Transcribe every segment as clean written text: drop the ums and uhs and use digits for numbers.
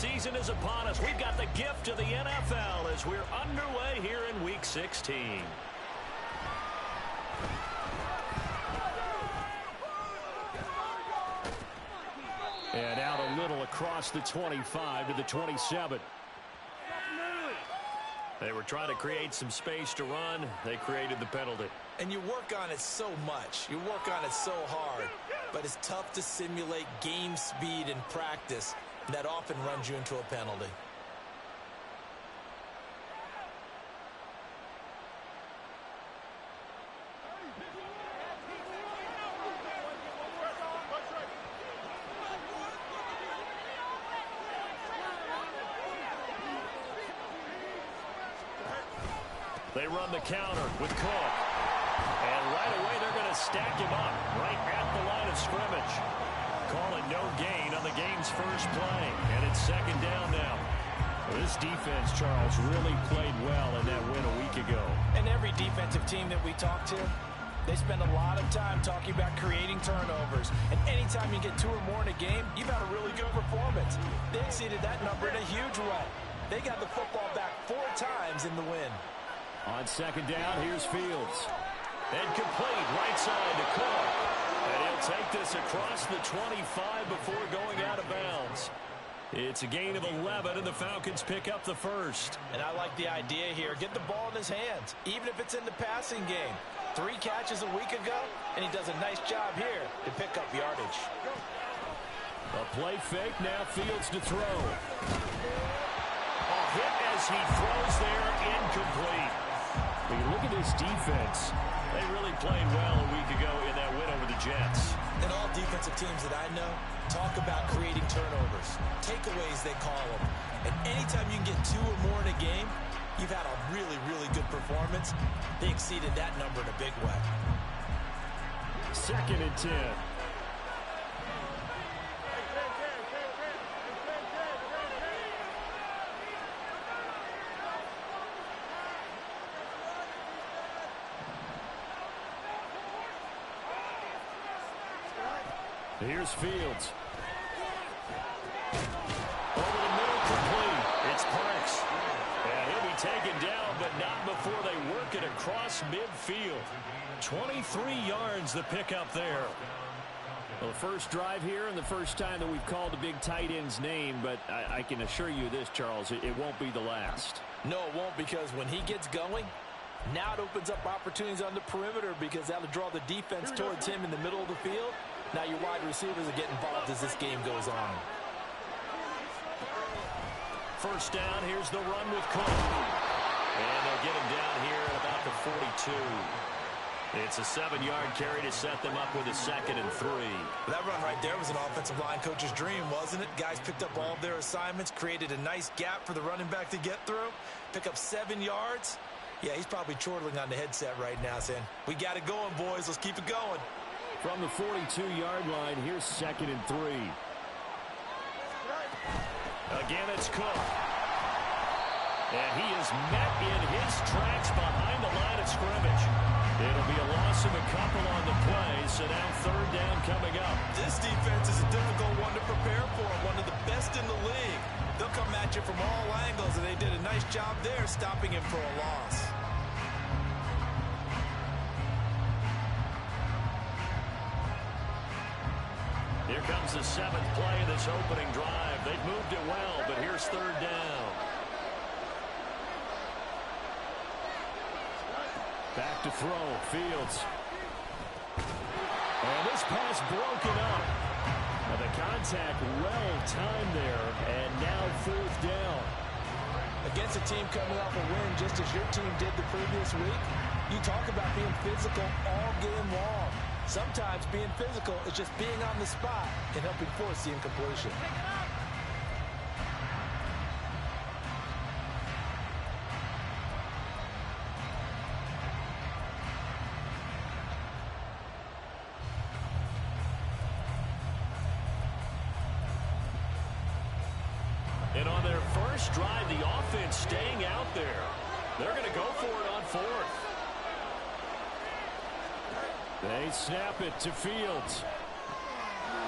season is upon us. We've got the gift of the NFL as we're underway here in Week 16. And out a little across the 25 to the 27. They were trying to create some space to run. They created the penalty. And you work on it so much. You work on it so hard. But it's tough to simulate game speed in practice. And that often runs you into a penalty. They run the counter with Cook. And right away, they're going to stack him up right at the line of scrimmage. Call it no gain on the game's first play. And it's second down now. Well, this defense, Charles, really played well in that win a week ago. And every defensive team that we talk to, they spend a lot of time talking about creating turnovers. And anytime you get 2 or more in a game, you've had a really good performance. They exceeded that number in a huge way. They got the football back 4 times in the win. On second down, here's Fields. And complete right side to Cook. And he'll take this across the 25 before going out of bounds. It's a gain of 11, and the Falcons pick up the first. And I like the idea here. Get the ball in his hands, even if it's in the passing game. 3 catches a week ago, and he does a nice job here to pick up yardage. A play fake, now Fields to throw. A hit as he throws there, incomplete. When you look at this defense, they really played well a week ago in that win over the Jets. And all defensive teams that I know talk about creating turnovers, takeaways they call them. And anytime you can get 2 or more in a game, you've had a really, really good performance. They exceeded that number in a big way. Second and 10. Here's Fields. Over the middle, complete. It's Parks. And he'll be taken down, but not before they work it across midfield. 23 yards the pickup there. Well, the first drive here and the first time that we've called the big tight end's name, but I can assure you this, Charles, it won't be the last. No, it won't, because when he gets going, now it opens up opportunities on the perimeter because that'll draw the defense towards him in the middle of the field. Now your wide receivers are getting involved as this game goes on. First down, here's the run with Cook. And they'll get him down here at about the 42. It's a 7-yard carry to set them up with a 2nd and 3. That run right there was an offensive line coach's dream, wasn't it? Guys picked up all of their assignments, created a nice gap for the running back to get through, pick up 7 yards. Yeah, he's probably chortling on the headset right now saying, we got it going, boys. Let's keep it going. From the 42-yard line, here's 2nd and 3. Again, it's Cook. And he is met in his tracks behind the line of scrimmage. It'll be a loss of a couple on the play, so now 3rd down coming up. This defense is a difficult one to prepare for, one of the best in the league. They'll come at you from all angles, and they did a nice job there stopping him for a loss. Here comes the 7th play of this opening drive. They've moved it well, but here's 3rd down. Back to throw, Fields. And this pass broken up. Now the contact well timed there, and now 4th down. Against a team coming off a win just as your team did the previous week, you talk about being physical all game long. Sometimes being physical is just being on the spot and helping force the incompletion. And on their first drive, the offense staying out there. They're going to go for it on 4th. They snap it to Fields.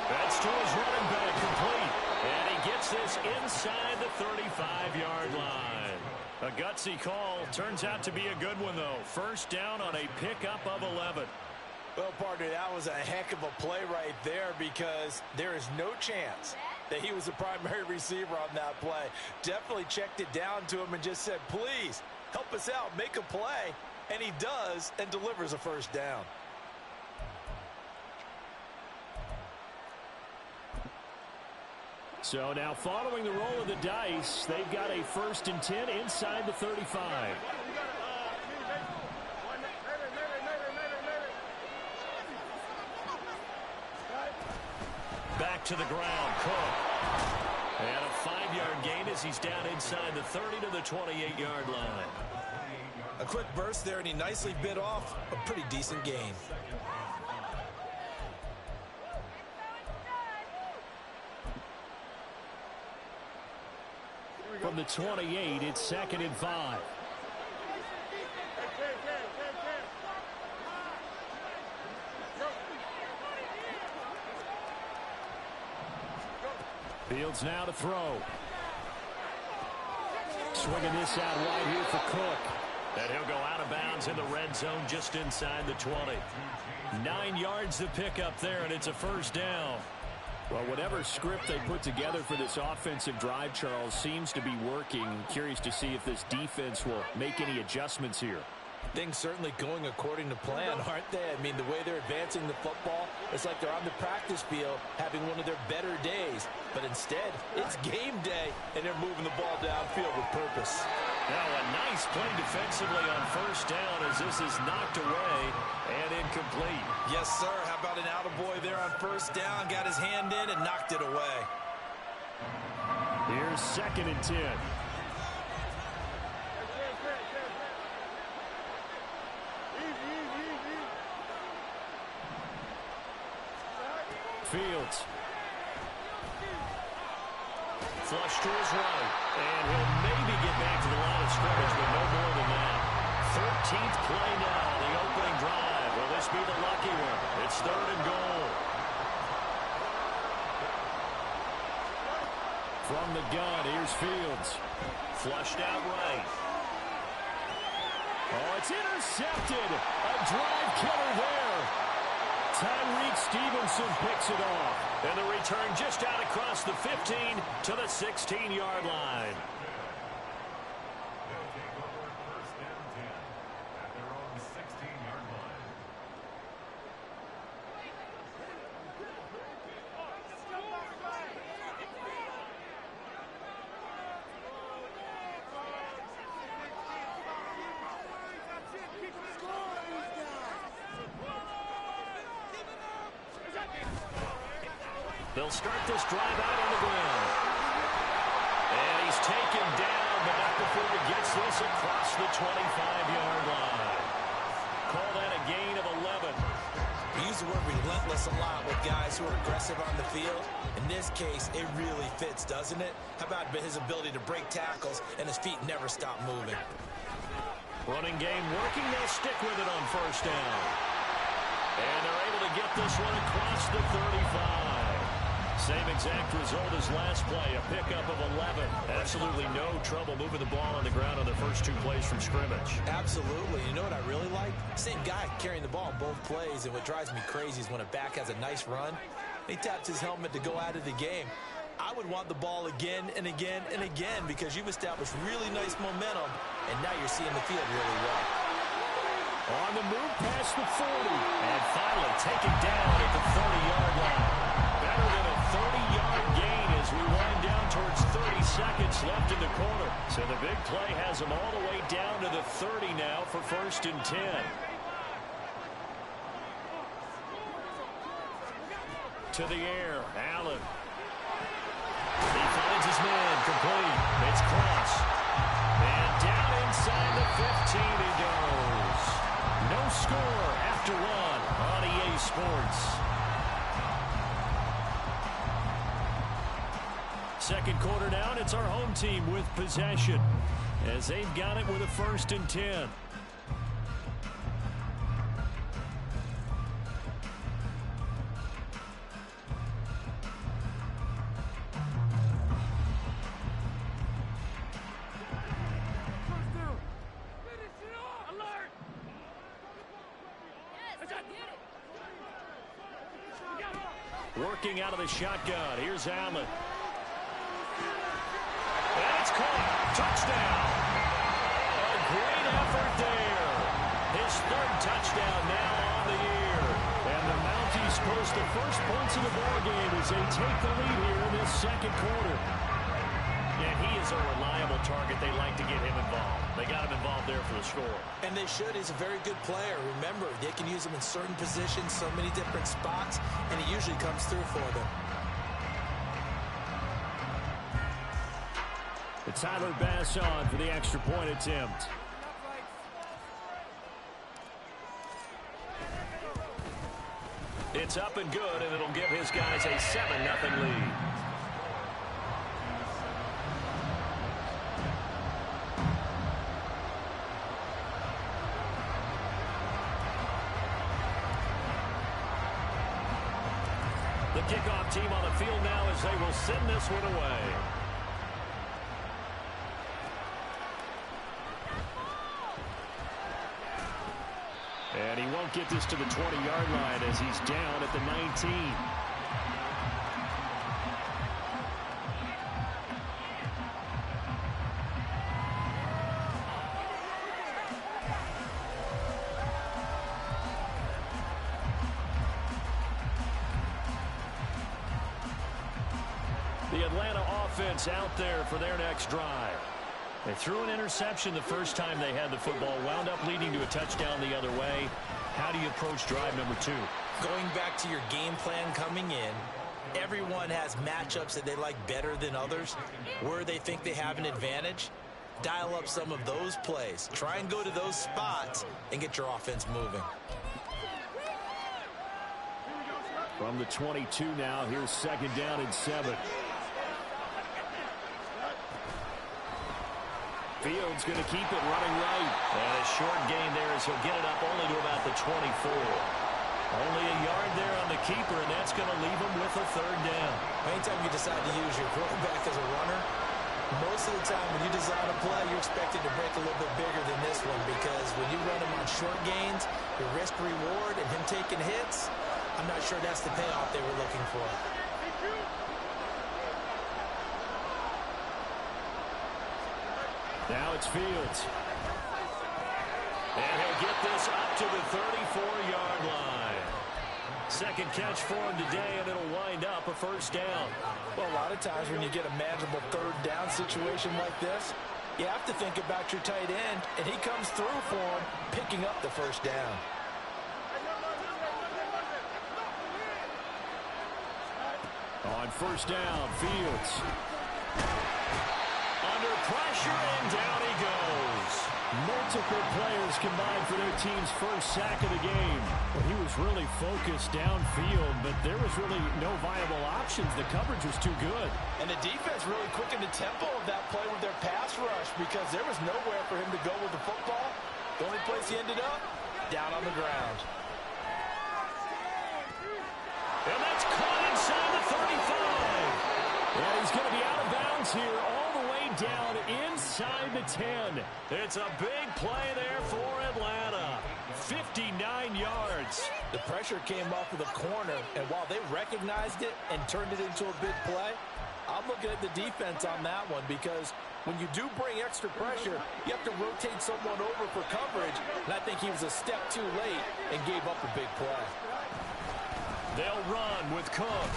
That's to his running back, complete. And he gets this inside the 35-yard line. A gutsy call. Turns out to be a good one, though. First down on a pickup of 11. Well, partner, that was a heck of a play right there because there is no chance that he was the primary receiver on that play. Definitely checked it down to him and just said, please, help us out, make a play. And he does and delivers a first down. So now following the roll of the dice, they've got a 1st and 10 inside the 35. Back to the ground, Cook. And a 5-yard gain as he's down inside the 30 to the 28-yard line. A quick burst there, and he nicely bit off a pretty decent gain. From the 28, it's 2nd and 5. Fields now to throw. Swinging this out wide here for Cook. And he'll go out of bounds in the red zone just inside the 20. 9 yards to pick up there, and it's a first down. Well, whatever script they put together for this offensive drive, Charles, seems to be working. Curious to see if this defense will make any adjustments here. Things certainly going according to plan, aren't they? I mean, the way they're advancing the football, it's like they're on the practice field having one of their better days. But instead, it's game day, and they're moving the ball downfield with purpose. Now a nice play defensively on first down as this is knocked away and incomplete. Yes, sir. How about an attaboy there on first down? Got his hand in and knocked it away. Here's 2nd and 10. Fields. Flush to his right. And he'll maybe get back to the line of scrimmage, but no more than that. 13th play now, the opening drive. Will this be the lucky one? It's 3rd and goal. From the gun, here's Fields. Flushed out right. Oh, it's intercepted. A drive killer there. Tyreek Stevenson picks it off. And the return just out across the 15 to the 16-yard line. They'll start this drive out on the ground. And he's taken down, but not before he gets this across the 25-yard line. Call that a gain of 11. We use the word relentless a lot with guys who are aggressive on the field. In this case, it really fits, doesn't it? How about his ability to break tackles and his feet never stop moving? Running game working. They'll stick with it on first down. And they're able to get this one across the 35. Same exact result as last play, a pickup of 11. Absolutely no trouble moving the ball on the ground on the first 2 plays from scrimmage. Absolutely. You know what I really like? Same guy carrying the ball on both plays, and what drives me crazy is when a back has a nice run, he taps his helmet to go out of the game. I would want the ball again and again and again because you've established really nice momentum, and now you're seeing the field really well. On the move past the 40, and finally taken down at the 30-yard line. Better than a 30-yard gain as we wind down towards 30 seconds left in the quarter. So the big play has them all the way down to the 30 now for 1st and 10. To the air, Allen. He finds his man, complete. It's Cross. And down inside the 15 he goes. No score after 1 on EA Sports. Second quarter down, it's our home team with possession as they've got it with a 1st and 10. Working out of the shotgun. Here's Allen. And it's caught. Touchdown. A great effort there. His third touchdown now on the year. And the Mounties post the first points of the ballgame as they take the lead here in this second quarter. Yeah, he is a reliable target. They like to get him involved. They got him involved there for the score. And they should. He's a very good player. Remember, they can use him in certain positions, so many different spots, and he usually comes through for them. It's Tyler Bass on for the extra point attempt. It's up and good, and it'll give his guys a 7-0 lead. The kickoff team on the field now as they will send this one away. And he won't get this to the 20-yard line as he's down at the 19. The Atlanta offense out there for their next drive. They threw an interception the first time they had the football, wound up leading to a touchdown the other way. How do you approach drive number 2? Going back to your game plan coming in, everyone has matchups that they like better than others. Where they think they have an advantage, dial up some of those plays. Try and go to those spots and get your offense moving. From the 22 now, here's 2nd down and 7. Fields going to keep it running right. And a short gain there as he'll get it up only to about the 24. Only a yard there on the keeper, and that's going to leave him with a 3rd down. Anytime you decide to use your quarterback as a runner, most of the time when you design a play, you're expected to break a little bit bigger than this one, because when you run him on short gains, your risk-reward and him taking hits, I'm not sure that's the payoff they were looking for. Now it's Fields. And he'll get this up to the 34-yard line. Second catch for him today, and it'll wind up a 1st down. Well, a lot of times when you get a manageable 3rd down situation like this, you have to think about your tight end, and he comes through for him, picking up the 1st down. On 1st down, Fields. Under pressure, and down he goes. Multiple players combined for their team's first sack of the game. Well, he was really focused downfield, but there was really no viable options. The coverage was too good. And the defense really quickened the tempo of that play with their pass rush, because there was nowhere for him to go with the football. The only place he ended up, down on the ground. And that's caught inside the 35. And he's going to be out of bounds here, all the way down inside the 10. It's a big play there for Atlanta. 59 yards. The pressure came off of the corner, and while they recognized it and turned it into a big play, I'm looking at the defense on that one, because when you do bring extra pressure, you have to rotate someone over for coverage, and I think he was a step too late and gave up a big play. They'll run with Cook.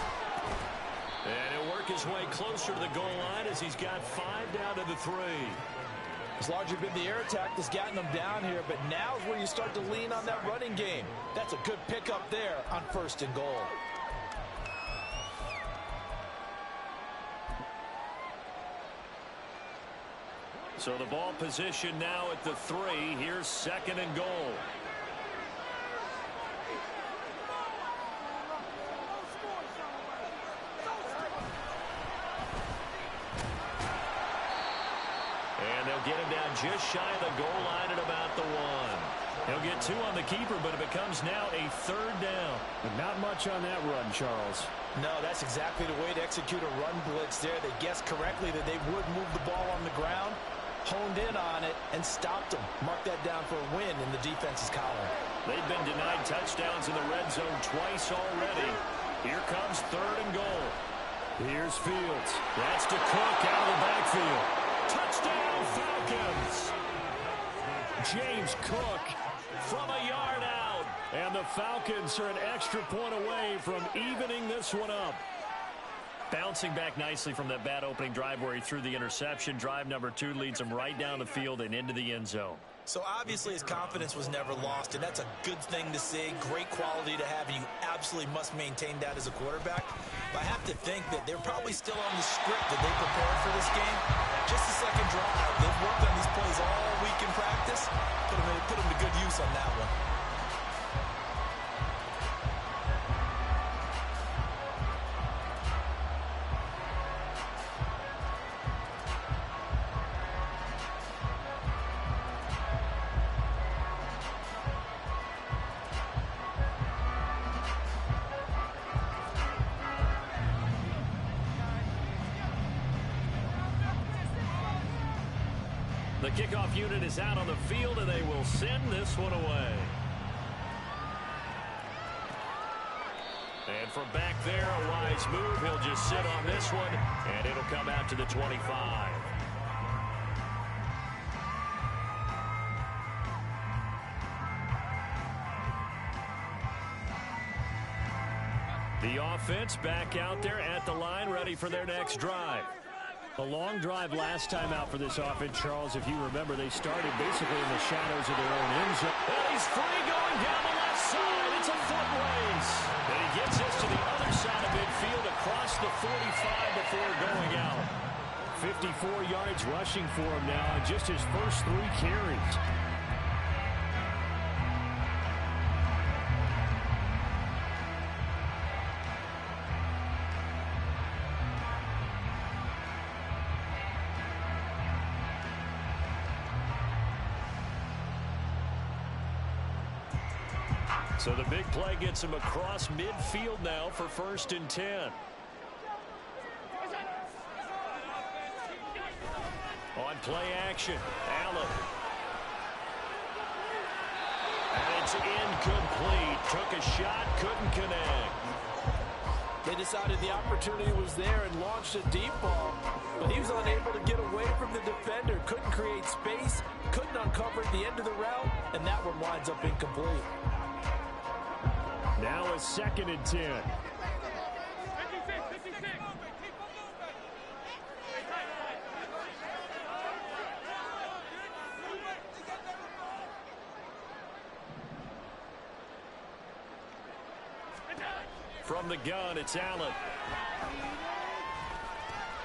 And he'll work his way closer to the goal line as he's got 5 down to the 3. It's largely been the air attack that's gotten them down here, but now is where you start to lean on that running game. That's a good pickup there on 1st and goal. So the ball position now at the 3. Here's 2nd and goal. Get him down just shy of the goal line at about the 1. He'll get 2 on the keeper, but it becomes now a 3rd down. And not much on that run, Charles. No, that's exactly the way to execute a run blitz there. They guessed correctly that they would move the ball on the ground, honed in on it, and stopped them. Mark that down for a win in the defense's column. They've been denied touchdowns in the red zone twice already. Here comes 3rd and goal. Here's Fields. That's to Cook out of the backfield. Touchdown, Falcons! James Cook from a yard out. And the Falcons are an extra point away from evening this one up. Bouncing back nicely from that bad opening drive where he threw the interception. Drive number 2 leads him right down the field and into the end zone. So obviously his confidence was never lost, and that's a good thing to see. Great quality to have, and you absolutely must maintain that as a quarterback. But I have to think that they're probably still on the script that they prepared for this game. Just the second drive. They've worked on these plays all week in practice. Put them to good use on that one. The kickoff unit is out on the field, and they will send this one away. And from back there, a wise move. He'll just sit on this one, and it'll come out to the 25. The offense back out there at the line, ready for their next drive. A long drive last time out for this offense, Charles. If you remember, they started basically in the shadows of their own end zone. And he's free going down the left side. It's a foot race. And he gets us to the other side of midfield across the 45 before going out. 54 yards rushing for him now on just his first 3 carries. So the big play gets him across midfield now for 1st and 10. On play action, Allen. And it's incomplete. Took a shot, couldn't connect. They decided the opportunity was there and launched a deep ball, but he was unable to get away from the defender. Couldn't create space, couldn't uncover the end of the route, and that one winds up incomplete. Now a 2nd and 10. From the gun, it's Allen.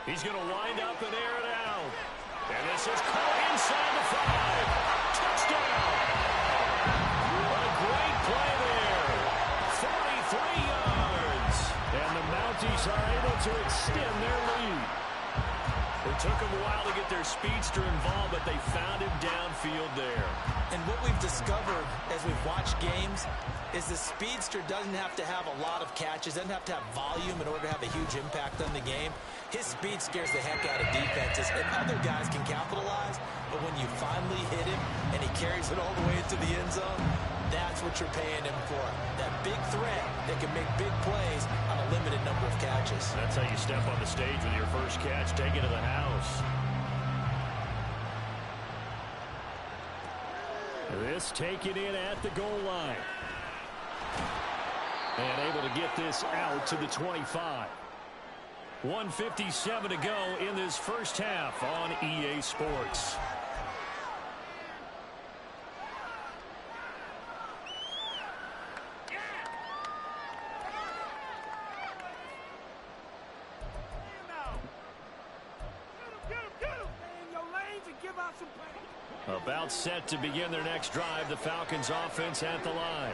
He's going to wind up and air it out. And this is caught inside the 5. Touchdown! What a great play there. 43 yards. And the Mounties are able to extend their lead. It took them a while to get their speedster involved, but they found him downfield there. And what we've discovered as we've watched games is the speedster doesn't have to have a lot of catches, doesn't have to have volume in order to have a huge impact on the game. His speed scares the heck out of defenses, and other guys can capitalize, but when you finally hit him and he carries it all the way into the end zone, that's what you're paying him for. That big threat that can make big plays on a limited number of catches. That's how you step on the stage with your first catch, take it to the house. This taken in at the goal line. And able to get this out to the 25. 1:57 to go in this first half on EA Sports. About set to begin their next drive, the Falcons offense at the line.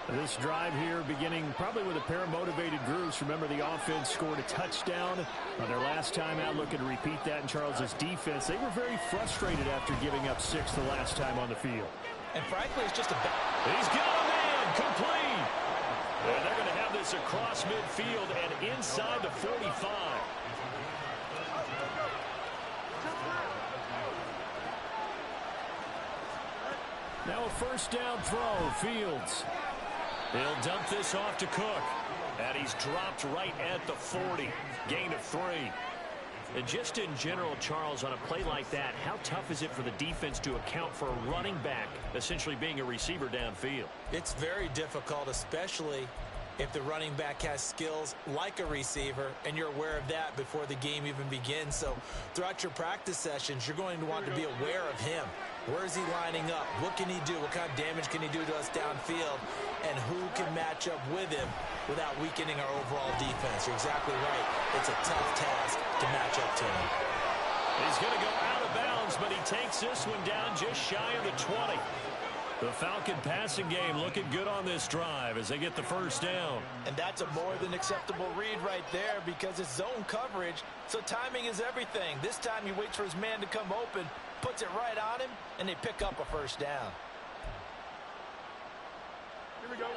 This drive here beginning probably with a pair of motivated groups. Remember, the offense scored a touchdown on their last time out. Looking to repeat that in Charles's defense. They were very frustrated after giving up 6 the last time on the field. And frankly, it's just a... He's got a man, complete. And they're going to have this across midfield and inside the 45. Now a first down throw, Fields. He'll dump this off to Cook. And he's dropped right at the 40. Gain of 3. And just in general, Charles, on a play like that, how tough is it for the defense to account for a running back essentially being a receiver downfield? It's very difficult, especially if the running back has skills like a receiver, and you're aware of that before the game even begins. So throughout your practice sessions, you're going to want to be aware of him. Where is he lining up? What can he do? What kind of damage can he do to us downfield? And who can match up with him without weakening our overall defense? You're exactly right. It's a tough task to match up to him. He's going to go out of bounds, but he takes this one down just shy of the 20. The Falcon passing game looking good on this drive as they get the first down. And that's a more than acceptable read right there because it's zone coverage, so timing is everything. This time he waits for his man to come open, puts it right on him, and they pick up a first down. Here we go.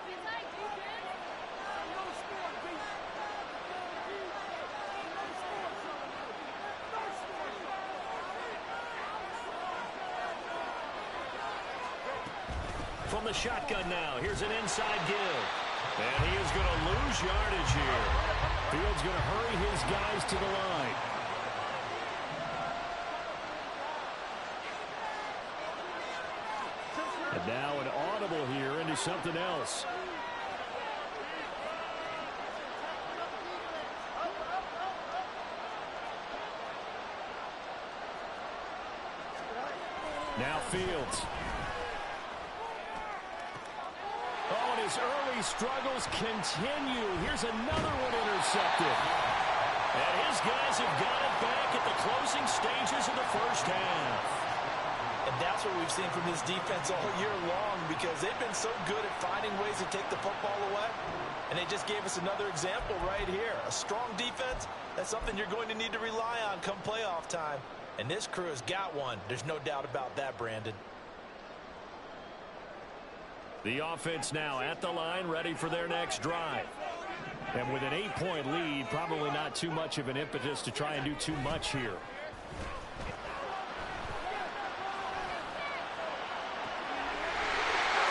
From the shotgun now, here's an inside give. And he is going to lose yardage here. Field's going to hurry his guys to the line. And now an audible here into something else. Now Fields. Oh, and his early struggles continue. Here's another one intercepted. And his guys have got it back at the closing stages of the first half. And that's what we've seen from this defense all year long because they've been so good at finding ways to take the football away. And they just gave us another example right here. A strong defense, that's something you're going to need to rely on come playoff time. And this crew has got one. There's no doubt about that, Brandon. The offense now at the line, ready for their next drive. And with an 8-point lead, probably not too much of an impetus to try and do too much here.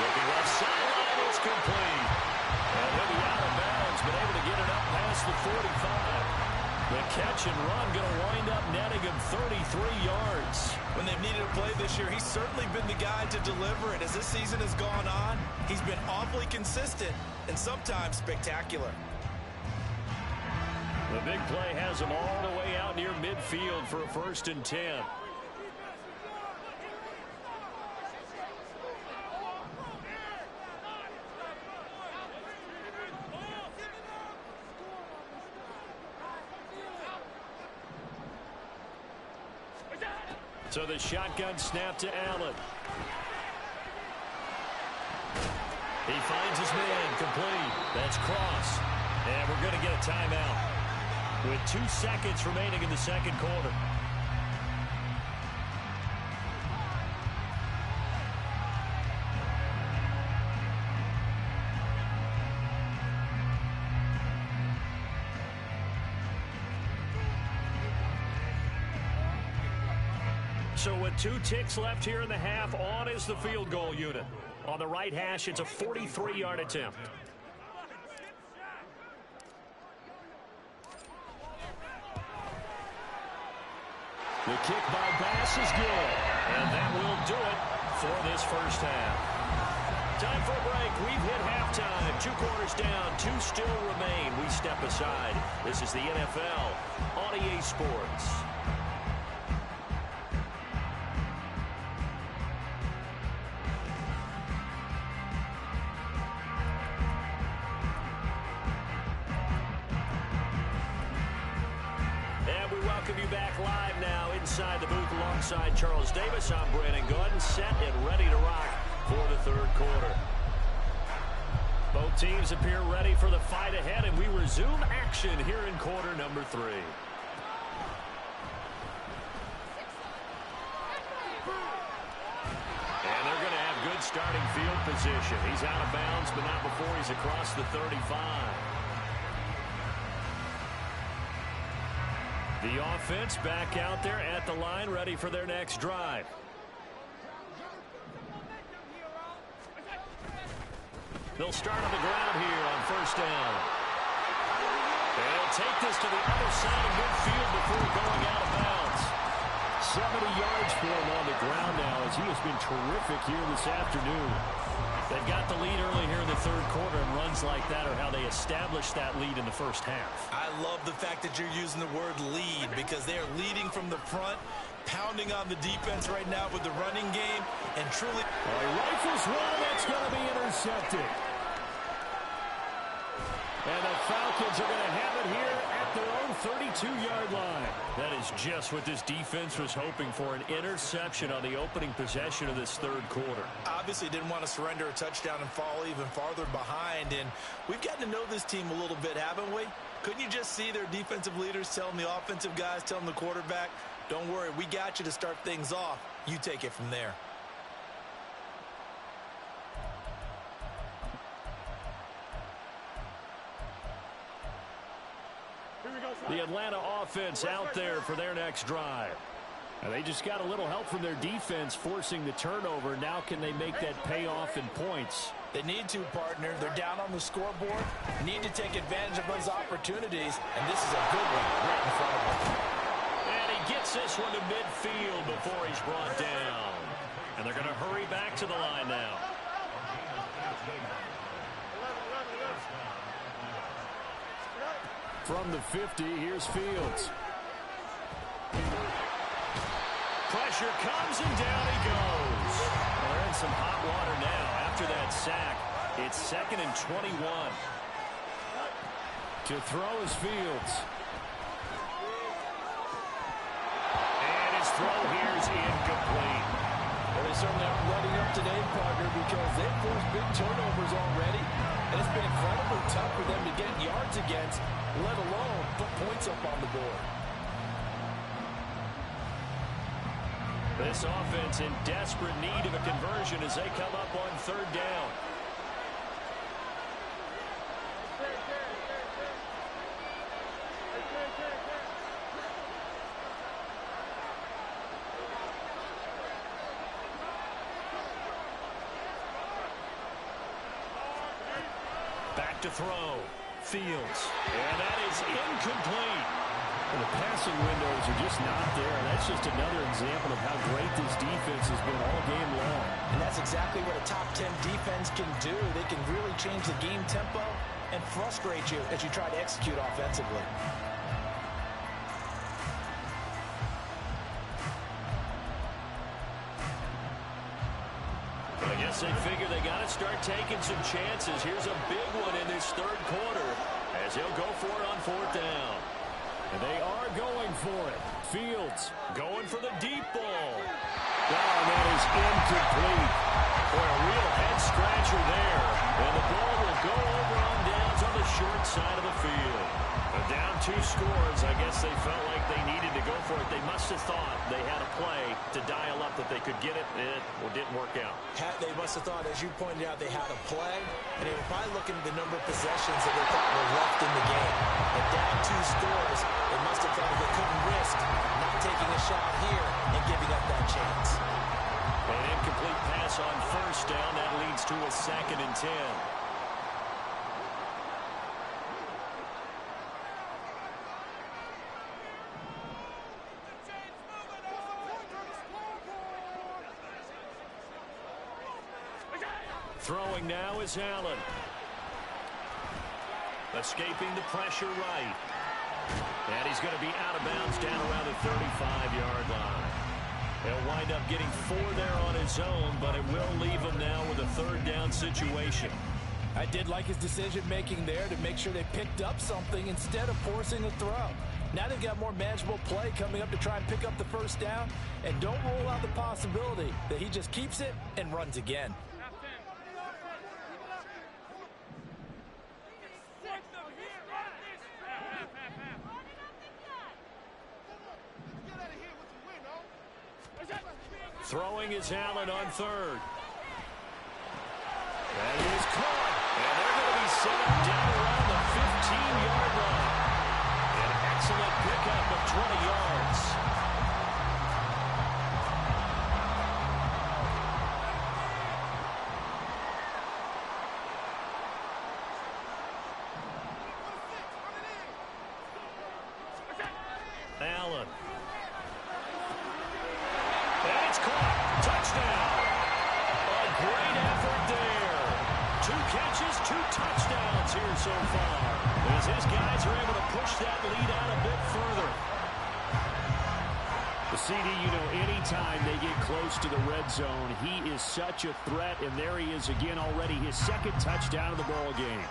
Looking left sideline, it's complete. And he'll be out of bounds, but able to get it up past the 45. The catch and run going to wind up netting him 33 yards. When they've needed a play this year, he's certainly been the guy to deliver it. As this season has gone on, he's been awfully consistent and sometimes spectacular. The big play has him all the way out near midfield for a 1st and 10. So the shotgun snap to Allen. He finds his man complete. That's Cross. And we're going to get a timeout with 2 seconds remaining in the second quarter. So with 2 ticks left here in the half, on is the field goal unit. On the right hash, it's a 43-yard attempt. The kick by Bass is good. And that will do it for this first half. Time for a break. We've hit halftime. 2 quarters down. 2 still remain. We step aside. This is the NFL on EA Sports. Welcome you back live now inside the booth alongside Charles Davis. I'm Brandon Gordon, set and ready to rock for the third quarter. Both teams appear ready for the fight ahead, and we resume action here in quarter number 3. And they're going to have good starting field position. He's out of bounds, but not before he's across the 35. The offense back out there at the line, ready for their next drive. They'll start on the ground here on 1st down. take this to the other side of midfield before going out of bounds. 70 yards for him on the ground now as he has been terrific here this afternoon. They've got the lead early here in the third quarter, and runs like that are how they established that lead in the first half. I love the fact that you're using the word lead because they are leading from the front, pounding on the defense right now with the running game, and truly... He rifles one that's going to be intercepted. And the Falcons are going to have it here at their own 32-yard line. That is just what this defense was hoping for, an interception on the opening possession of this third quarter. Obviously didn't want to surrender a touchdown and fall even farther behind, and we've gotten to know this team a little bit, haven't we? Couldn't you just see their defensive leaders telling the offensive guys, telling the quarterback, don't worry, we got you to start things off. You take it from there. The Atlanta offense out there for their next drive. And they just got a little help from their defense forcing the turnover. Now can they make that pay off in points? They need to, partner. They're down on the scoreboard. Need to take advantage of those opportunities. And this is a good one right in front of them. And he gets this one to midfield before he's brought down. And they're going to hurry back to the line now. From the 50, here's Fields. Pressure comes and down he goes. They're in some hot water now. After that sack, it's 2nd and 21. To throw is Fields. And his throw here is incomplete. Well, they certainly aren't letting up today, partner, because they've forced big turnovers already. And it's been incredibly tough for them to get yards against, let alone put points up on the board. This offense in desperate need of a conversion as they come up on third down. Back to throw. Fields. And that is incomplete. Well, the passing windows are just not there. And that's just another example of how great this defense has been all game long. And that's exactly what a top 10 defense can do. They can really change the game tempo and frustrate you as you try to execute offensively. I guess they figure they got to start taking some chances. Here's a big one in this third quarter as he'll go for it on fourth down. And they are going for it. Fields going for the deep ball. Oh, that is incomplete. Boy, a real head-scratcher there. And the ball will go over on downs on the short side of the field. But down 2 scores, I guess they felt like they needed to go for it. They must have thought they had a play to dial up that they could get it. It didn't work out. They must have thought, as you pointed out, they had a play, and they were probably looking at the number of possessions that they thought were left in the game. And down 2 scores, they must have thought they couldn't risk not taking a shot here and giving up that chance. An incomplete pass on first down. That leads to a 2nd and 10. Throwing now is Allen. Escaping the pressure right. And he's going to be out of bounds down around the 35-yard line. He'll wind up getting 4 there on his own, but it will leave him now with a third down situation. I did like his decision-making there to make sure they picked up something instead of forcing a throw. Now they've got more manageable play coming up to try and pick up the first down, and don't rule out the possibility that he just keeps it and runs again. Throwing is Allen on third. That is caught. And they're going to be set up down around the 15-yard line. An excellent pickup of 20 yards. 2 touchdowns here so far, as his guys are able to push that lead out a bit further. The CD, you know, anytime they get close to the red zone, he is such a threat, and there he is again already, his 2nd touchdown of the ball game.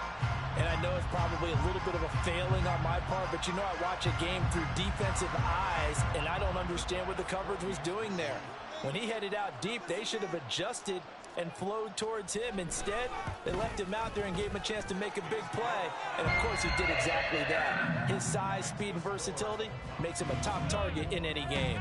And I know it's probably a little bit of a failing on my part, but you know I watch a game through defensive eyes, and I don't understand what the coverage was doing there. When he headed out deep, they should have adjusted and flowed towards him. Instead, they left him out there and gave him a chance to make a big play. And, of course, he did exactly that. His size, speed, and versatility makes him a top target in any game.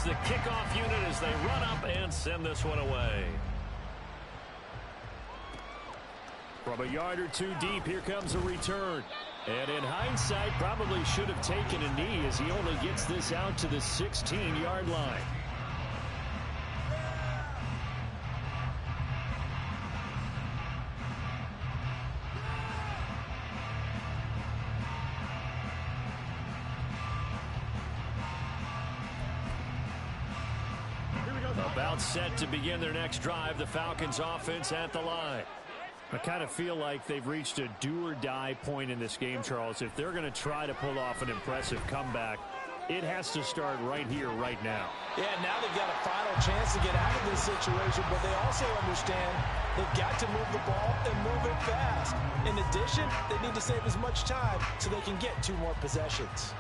The kickoff unit as they run up and send this one away. From a yard or 2 deep, here comes a return. And in hindsight, probably should have taken a knee as he only gets this out to the 16-yard line. About set to begin their next drive, the Falcons offense at the line. I kind of feel like they've reached a do-or-die point in this game, Charles. If they're going to try to pull off an impressive comeback, it has to start right here, right now. Yeah, now they've got a final chance to get out of this situation, but they also understand they've got to move the ball and move it fast. In addition, they need to save as much time so they can get 2 more possessions.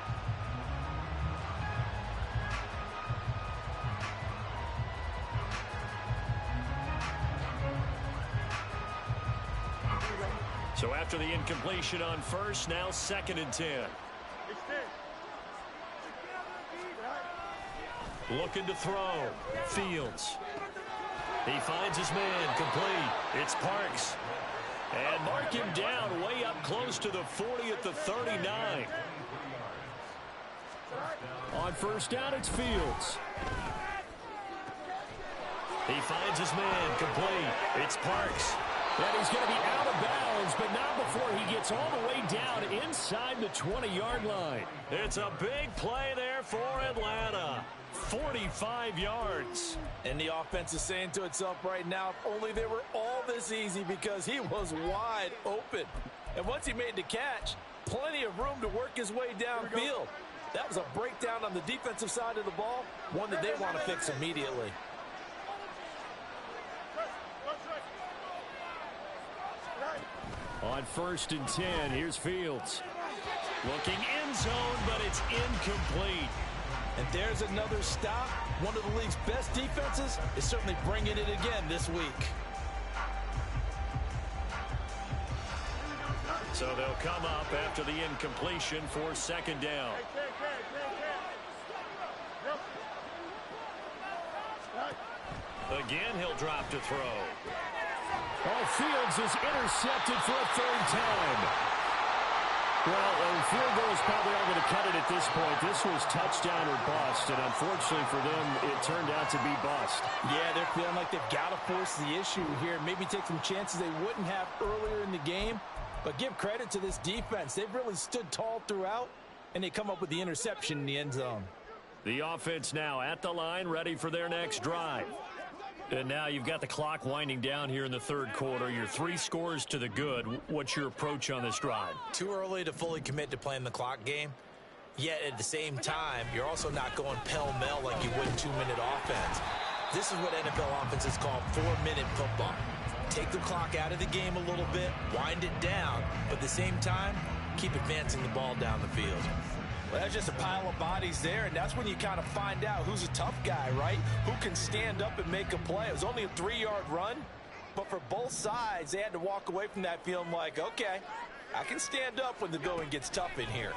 So after the incompletion on first, now 2nd and 10. Looking to throw. Fields. He finds his man. Complete. It's Parks. And mark him down way up close to the 40 at the 39. On first down, it's Fields. He finds his man. Complete. It's Parks. And he's going to be out of bounds, but not before he gets all the way down inside the 20-yard line. It's a big play there for Atlanta. 45 yards. And the offense is saying to itself right now, if only they were all this easy, because he was wide open. And once he made the catch, plenty of room to work his way downfield. That was a breakdown on the defensive side of the ball, one that they want to fix immediately. On first and 10, here's Fields. Looking end zone, but it's incomplete. And there's another stop. One of the league's best defenses is certainly bringing it again this week. So they'll come up after the incompletion for 2nd down. Again, he'll drop to throw. Oh, Fields is intercepted for a 3rd time. Well, a field goal is probably not going to cut it at this point. This was touchdown or bust, and unfortunately for them, it turned out to be bust. Yeah, they're feeling like they've got to force the issue here. Maybe take some chances they wouldn't have earlier in the game. But give credit to this defense. They've really stood tall throughout, and they come up with the interception in the end zone. The offense now at the line, ready for their next drive. And now you've got the clock winding down here in the 3rd quarter. You're 3 scores to the good. What's your approach on this drive? Too early to fully commit to playing the clock game. Yet at the same time, you're also not going pell-mell like you would in 2-minute offense. This is what NFL offenses call 4-minute football. Take the clock out of the game a little bit, wind it down, but at the same time, keep advancing the ball down the field. Well, that's just a pile of bodies there, and that's when you kind of find out who's a tough guy, right? Who can stand up and make a play. It was only a 3-yard run, but for both sides, they had to walk away from that feeling like, okay, I can stand up when the going gets tough in here.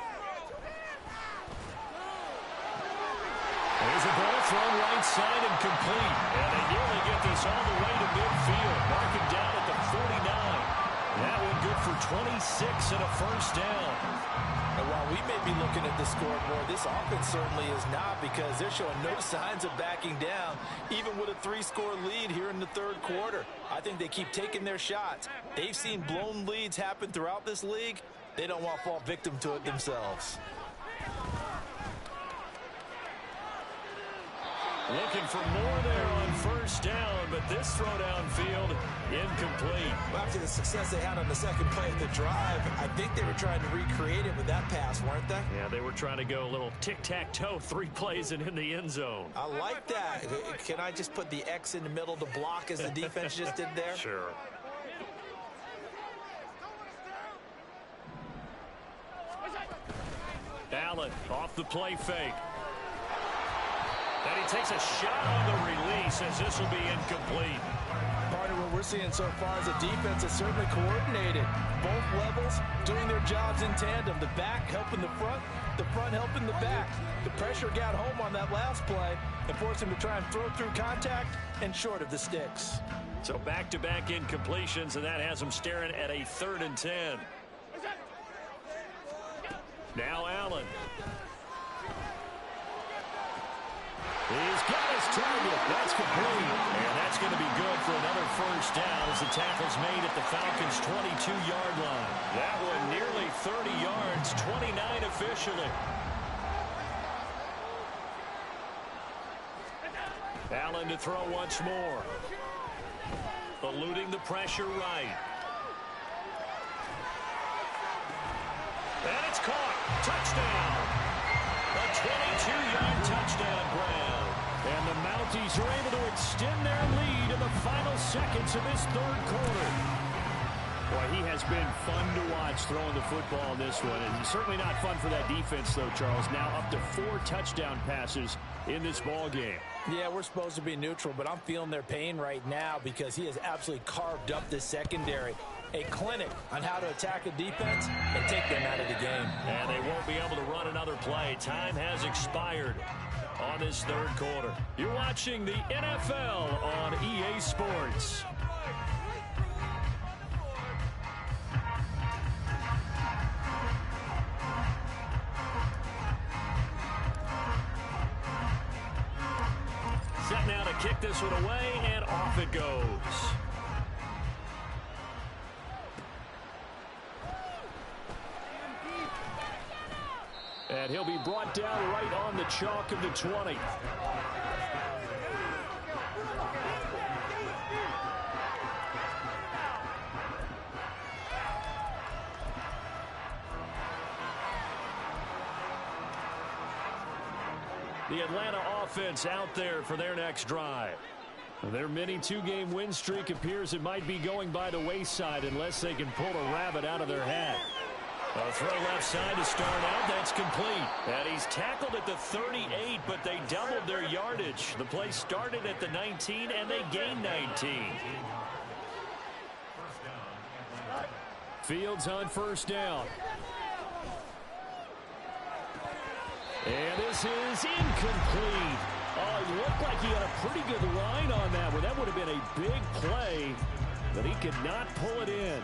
There's a ball thrown right side and complete. And they nearly get this all the way to midfield. Mark him down at the 49. That one good for 26 and a first down. And while we may be looking at the scoreboard, this offense certainly is not, because they're showing no signs of backing down, even with a 3-score lead here in the third quarter. I think they keep taking their shots. They've seen blown leads happen throughout this league. They don't want to fall victim to it themselves. Looking for more there on first down, but this throw downfield incomplete. Well, after the success they had on the second play of the drive, I think they were trying to recreate it with that pass, weren't they? Yeah, they were trying to go a little tic-tac-toe, 3 plays and in the end zone. I like that. Can I just put the X in the middle to block as the defense just did there? Sure. Allen off the play fake. And he takes a shot on the release as this will be incomplete. Part of what we're seeing so far is a defense that's certainly coordinated. Both levels doing their jobs in tandem. The back helping the front helping the back. The pressure got home on that last play and forced him to try and throw through contact and short of the sticks. So back-to-back incompletions, and that has him staring at a 3rd and 10. Now Allen. He's got his target. That's complete. And that's going to be good for another first down as the tackle's made at the Falcons' 22-yard line. That one nearly 30 yards, 29 officially. Allen to throw once more. Eluding the pressure right. And it's caught. Touchdown. A 22-yard touchdown grab. And the Mounties are able to extend their lead in the final seconds of this third quarter. Boy, he has been fun to watch throwing the football in this one. And certainly not fun for that defense, though, Charles. Now up to 4 touchdown passes in this ball game. Yeah, we're supposed to be neutral, but I'm feeling their pain right now because he has absolutely carved up this secondary. A clinic on how to attack a defense and take them out of the game. And they won't be able to run another play. Time has expired on this third quarter. You're watching the NFL on EA Sports. Set now to kick this one away, and off it goes. And he'll be brought down right on the chalk of the 20. The Atlanta offense out there for their next drive. Their mini 2-game win streak appears it might be going by the wayside unless they can pull a rabbit out of their hat. A throw left side to start out. That's complete. And he's tackled at the 38, but they doubled their yardage. The play started at the 19, and they gained 19. Fields on first down. And this is incomplete. Oh, it looked like he had a pretty good line on that one. That would have been a big play, but he could not pull it in.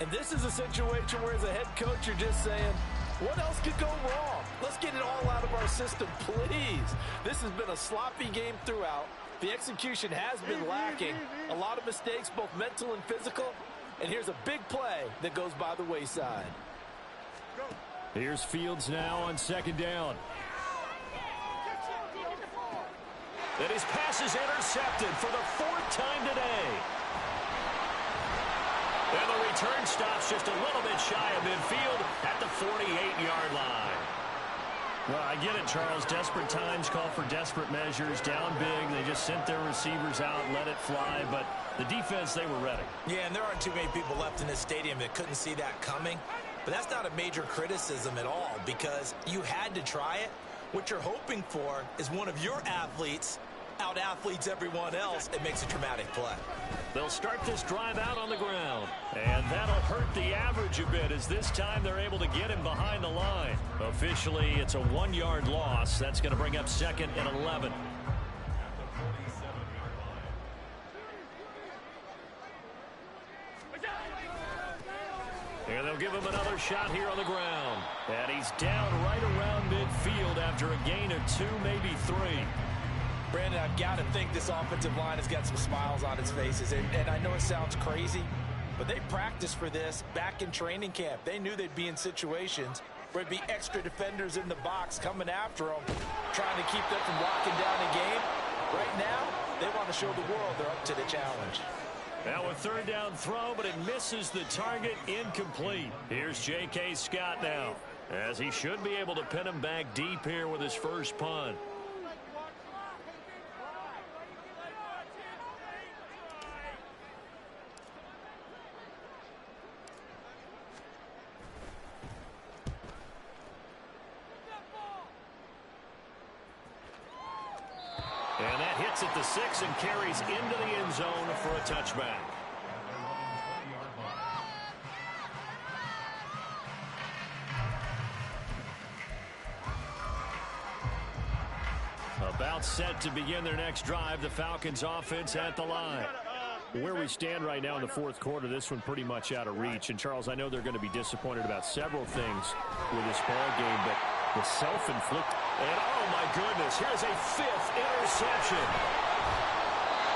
And this is a situation where, as a head coach, you're just saying, what else could go wrong? Let's get it all out of our system, please. This has been a sloppy game throughout. The execution has been lacking. A lot of mistakes, both mental and physical. And here's a big play that goes by the wayside. Here's Fields now on second down. And his pass is intercepted for the 4th time today. And the return stops just a little bit shy of midfield at the 48-yard line. Well, I get it, Charles. Desperate times call for desperate measures. Down big, they just sent their receivers out, let it fly. But the defense, they were ready. Yeah, and there aren't too many people left in this stadium that couldn't see that coming. But that's not a major criticism at all, because you had to try it. What you're hoping for is one of your athletes out-athletes everyone else and makes a dramatic play. They'll start this drive out on the ground. And that'll hurt the average a bit, as this time they're able to get him behind the line. Officially, it's a 1-yard loss. That's going to bring up 2nd and 11. And they'll give him another shot here on the ground. And he's down right around midfield after a gain of 2, maybe 3. Brandon, I've got to think this offensive line has got some smiles on its faces. And I know it sounds crazy, but they practiced for this back in training camp. They knew they'd be in situations where there'd be extra defenders in the box coming after them, trying to keep them from locking down a game. Right now, they want to show the world they're up to the challenge. Now a third down throw, but it misses the target, incomplete. Here's J.K. Scott now, as he should be able to pin him back deep here with his first punt. And that hits at the 6 and carries into the end zone for a touchback. About set to begin their next drive, the Falcons offense at the line. Where we stand right now in the fourth quarter, this one pretty much out of reach. And, Charles, I know they're going to be disappointed about several things with this ball game, but the self-inflicted. And, oh, my goodness, here's a 5th interception.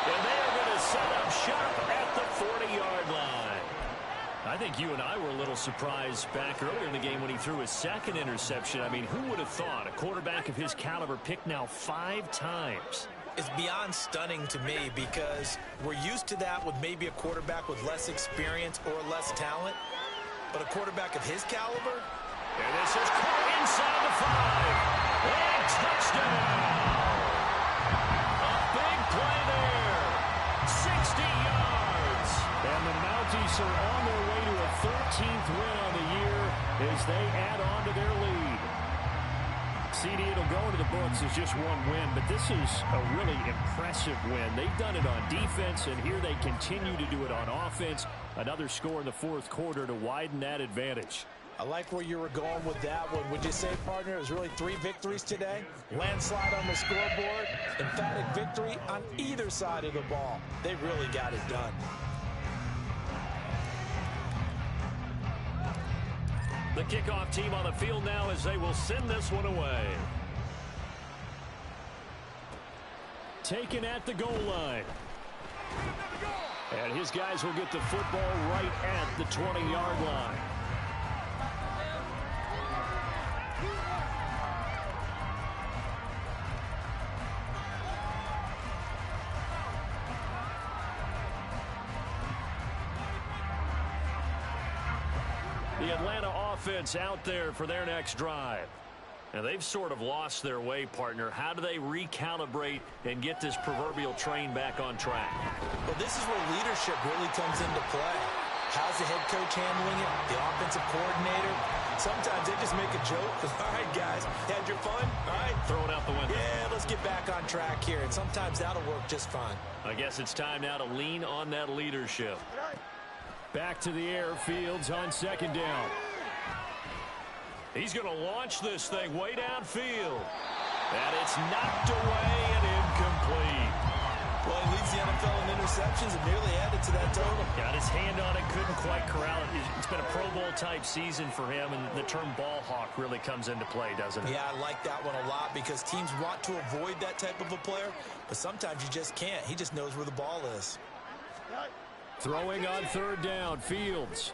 And they are going to set up shop at the 40-yard line. I think you and I were a little surprised back earlier in the game when he threw his 2nd interception. I mean, who would have thought a quarterback of his caliber picked now 5 times? It's beyond stunning to me because we're used to that with maybe a quarterback with less experience or less talent. But a quarterback of his caliber? And this is caught inside the 5. And touchdown! A big play there. 60 yards. And the Mounties are on their way to a 13th win on the year as they add on to their lead. CD, it'll go into the books as just one win, but this is a really impressive win. They've done it on defense, and here they continue to do it on offense. Another score in the fourth quarter to widen that advantage. I like where you were going with that one. Would you say, partner, it was really 3 victories today? Landslide on the scoreboard, emphatic victory on either side of the ball. They really got it done. The kickoff team on the field now as they will send this one away. Taken at the goal line. And his guys will get the football right at the 20-yard line. The Atlanta offense out there for their next drive. And they've sort of lost their way, partner. How do they recalibrate and get this proverbial train back on track? Well, this is where leadership really comes into play. How's the head coach handling it? The offensive coordinator? Sometimes they just make a joke. All right, guys, had your fun? All right. Throw it out the window. Yeah, let's get back on track here. And sometimes that'll work just fine. I guess it's time now to lean on that leadership. Back to the air, Fields on 2nd down. He's going to launch this thing way downfield. And it's knocked away and incomplete. Well, he leads the NFL in interceptions and nearly added to that total. Got his hand on it, couldn't quite corral it. It's been a Pro Bowl-type season for him, and the term ball hawk really comes into play, doesn't it? Yeah, I like that one a lot because teams want to avoid that type of a player, but sometimes you just can't. He just knows where the ball is. Throwing on 3rd down, Fields.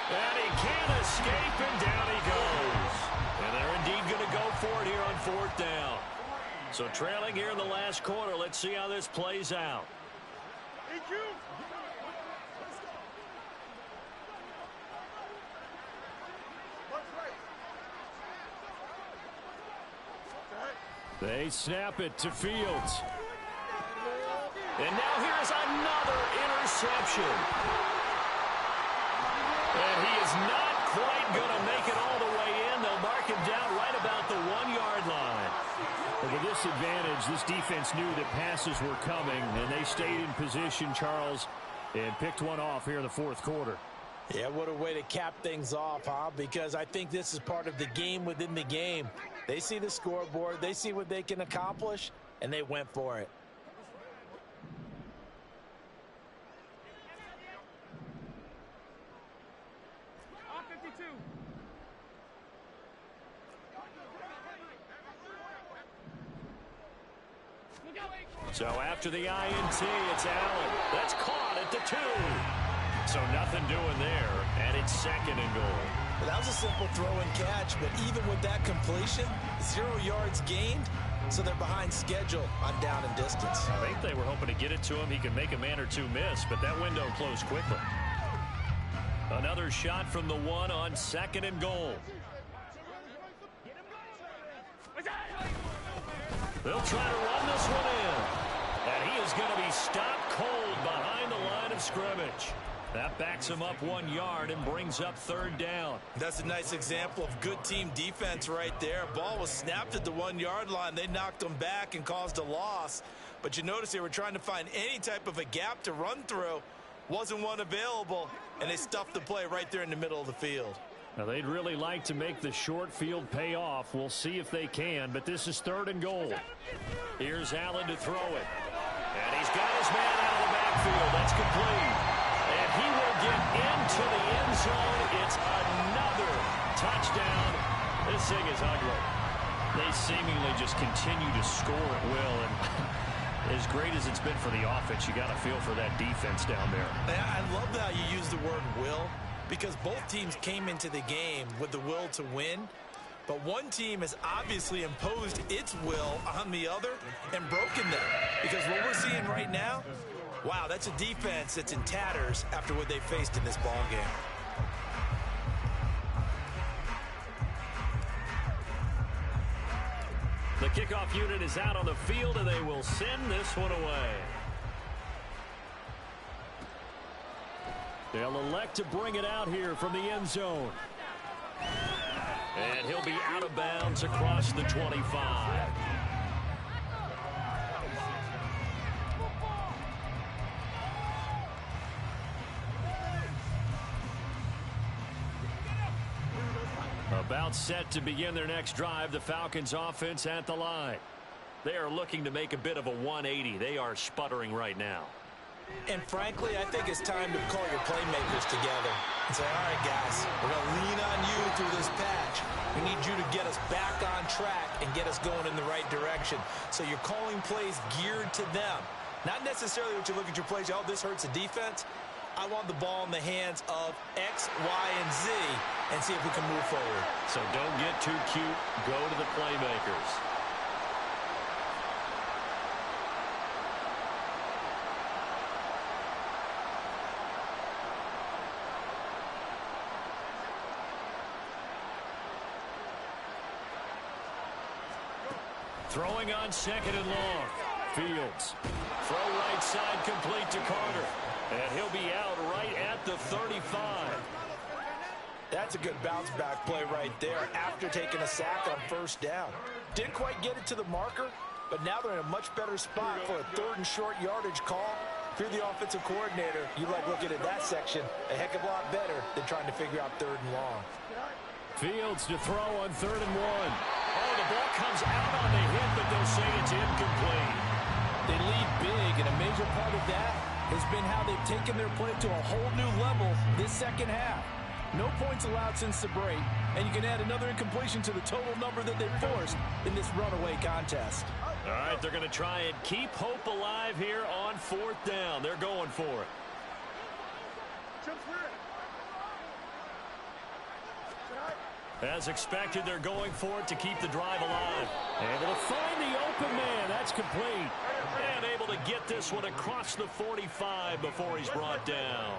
And he can't escape, and down he goes. And they're indeed going to go for it here on 4th down. So trailing here in the last quarter, let's see how this plays out. They snap it to Fields. And now here's another interception. And he is not quite going to make it all the way in. They'll mark him down right about the 1-yard line. But with this advantage, this defense knew that passes were coming, and they stayed in position, Charles, and picked one off here in the fourth quarter. Yeah, what a way to cap things off, huh? Because I think this is part of the game within the game. They see the scoreboard, they see what they can accomplish, and they went for it. So after the INT, it's Allen. That's caught at the 2. So nothing doing there, and it's 2nd and goal. Well, that was a simple throw and catch, but even with that completion, 0 yards gained, so they're behind schedule on down and distance. I think they were hoping to get it to him. He could make a man or two miss, but that window closed quickly. Another shot from the 1 on 2nd and goal. They'll try to run this one in. And he is going to be stopped cold behind the line of scrimmage. That backs him up 1 yard and brings up 3rd down. That's a nice example of good team defense right there. Ball was snapped at the 1 yard line. They knocked him back and caused a loss. But you notice they were trying to find any type of a gap to run through. Wasn't one available, and they stuffed the play right there in the middle of the field. Now, they'd really like to make the short field pay off. We'll see if they can, but this is 3rd and goal. Here's Allen to throw it. And he's got his man out of the backfield. That's complete. And he will get into the end zone. It's another touchdown. This thing is ugly. They seemingly just continue to score at will. And as great as it's been for the offense, you got to feel for that defense down there. I love how you use the word will, because both teams came into the game with the will to win. But one team has obviously imposed its will on the other and broken them. Because what we're seeing right now, wow, that's a defense that's in tatters after what they faced in this ball game. The kickoff unit is out on the field, and they will send this one away. They'll elect to bring it out here from the end zone. And he'll be out of bounds across the 25. About set to begin their next drive, the Falcons offense at the line. They are looking to make a bit of a 180. They are sputtering right now. And frankly, I think it's time to call your playmakers together and say, all right, guys, we're going to lean on you through this patch. We need you to get us back on track and get us going in the right direction. So you're calling plays geared to them. Not necessarily what you look at your plays, oh, this hurts the defense. I want the ball in the hands of X, Y, and Z and see if we can move forward. So don't get too cute. Go to the playmakers. Throwing on 2nd and long. Fields. Throw right side complete to Carter. And he'll be out right at the 35. That's a good bounce back play right there after taking a sack on 1st down. Didn't quite get it to the marker, but now they're in a much better spot for a 3rd and short yardage call. If you're the offensive coordinator, you like looking at that section a heck of a lot better than trying to figure out 3rd and long. Fields to throw on 3rd and 1. Oh, the ball comes out on the hit, but they'll say it's incomplete. They lead big, and a major part of that has been how they've taken their play to a whole new level this 2nd half. No points allowed since the break, and you can add another incompletion to the total number that they forced in this runaway contest. All right, they're going to try and keep hope alive here on 4th down. They're going for it. As expected, they're going for it to keep the drive alive. Able to find the open man. That's complete. And able to get this one across the 45 before he's brought down.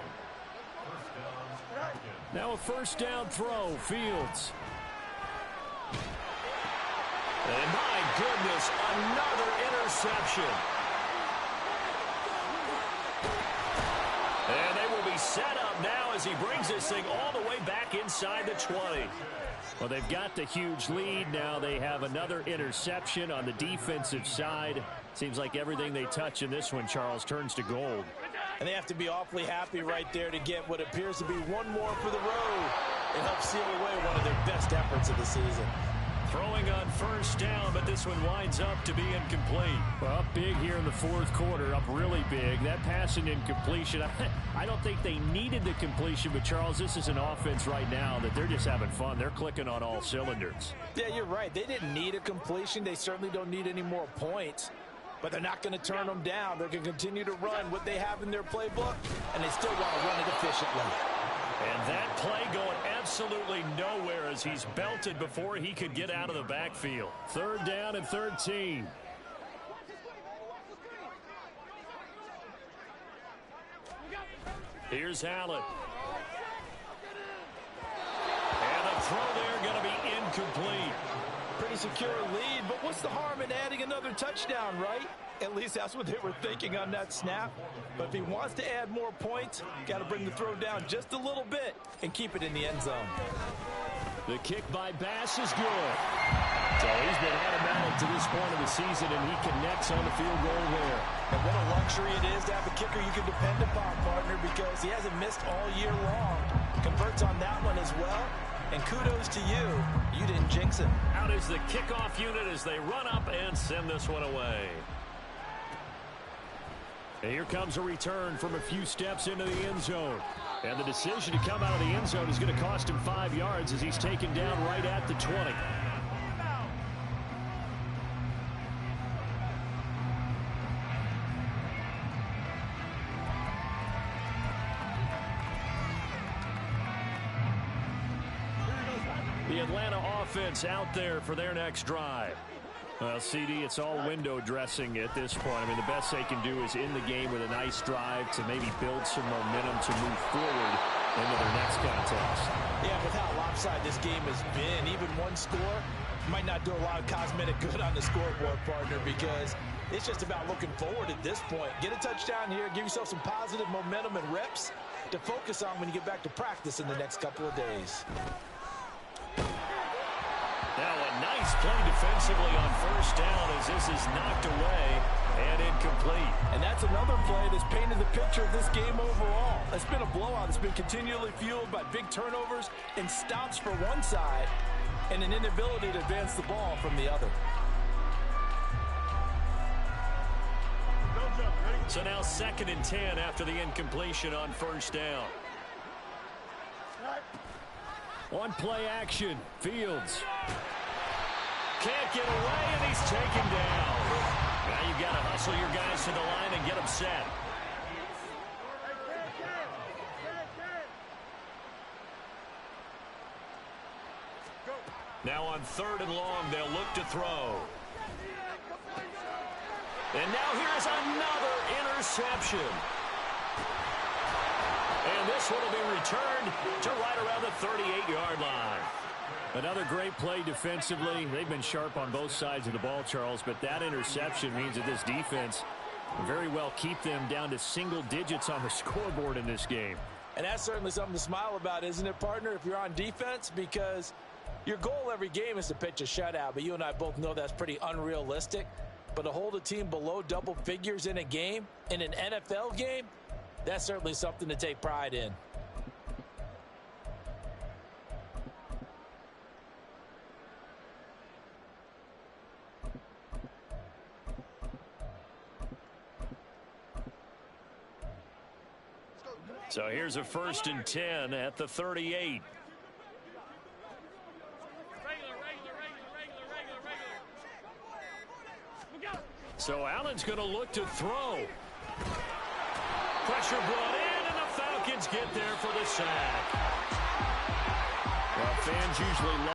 Now a 1st down throw. Fields. And my goodness, another interception. And they will be set up now as he brings this thing all the way back inside the 20. Well, they've got the huge lead. Now they have another interception on the defensive side. Seems like everything they touch in this one, Charles, turns to gold. And they have to be awfully happy right there to get what appears to be one more for the road and help seal away one of their best efforts of the season. Throwing on 1st down, but this one winds up to be incomplete. Well, up big here in the 4th quarter, up really big. That pass and incompletion, I don't think they needed the completion, but Charles, this is an offense right now that they're just having fun. They're clicking on all cylinders. Yeah, you're right. They didn't need a completion. They certainly don't need any more points. but they're not going to turn them down. They're going to continue to run what they have in their playbook, and they still want to run it efficiently. And that play going absolutely nowhere as he's belted before he could get out of the backfield. 3rd down and 13. Here's Allen. And the throw there going to be incomplete. Pretty secure lead, but what's the harm in adding another touchdown, right? At least that's what they were thinking on that snap. But if he wants to add more points, got to bring the throw down just a little bit and keep it in the end zone. The kick by Bass is good. So he's been automatic to this point of the season, and he connects on the field goal there. And what a luxury it is to have a kicker you can depend upon, partner, because he hasn't missed all year long. Converts on that one as well. And kudos to you. You didn't jinx it. Out is the kickoff unit as they run up and send this one away. And here comes a return from a few steps into the end zone. And the decision to come out of the end zone is going to cost him 5 yards as he's taken down right at the 20. The Atlanta offense out there for their next drive. Well, CD, it's all window dressing at this point. I mean, the best they can do is in the game with a nice drive to maybe build some momentum to move forward into their next contest. Yeah, with how lopsided this game has been, even one score might not do a lot of cosmetic good on the scoreboard, partner, because it's just about looking forward at this point. Get a touchdown here, give yourself some positive momentum and reps to focus on when you get back to practice in the next couple of days. Now a nice play defensively on 1st down as this is knocked away and incomplete. And that's another play that's painted the picture of this game overall. It's been a blowout. It's been continually fueled by big turnovers and stops for one side and an inability to advance the ball from the other. So now 2nd and 10 after the incompletion on 1st down. On play action, Fields. Can't get away, and he's taken down. Now you've got to hustle your guys to the line and get them set. Now on 3rd and long, they'll look to throw. And now here's another interception. And this one will be returned to right around the 38-yard line. Another great play defensively. They've been sharp on both sides of the ball, Charles, but that interception means that this defense can very well keep them down to single digits on the scoreboard in this game. And that's certainly something to smile about, isn't it, partner, if you're on defense? Because your goal every game is to pitch a shutout, but you and I both know that's pretty unrealistic. But to hold a team below double figures in a game, in an NFL game, that's certainly something to take pride in. So here's a 1st and 10 at the 38. So Allen's going to look to throw. Pressure brought in, and the Falcons get there for the sack. Well, fans usually love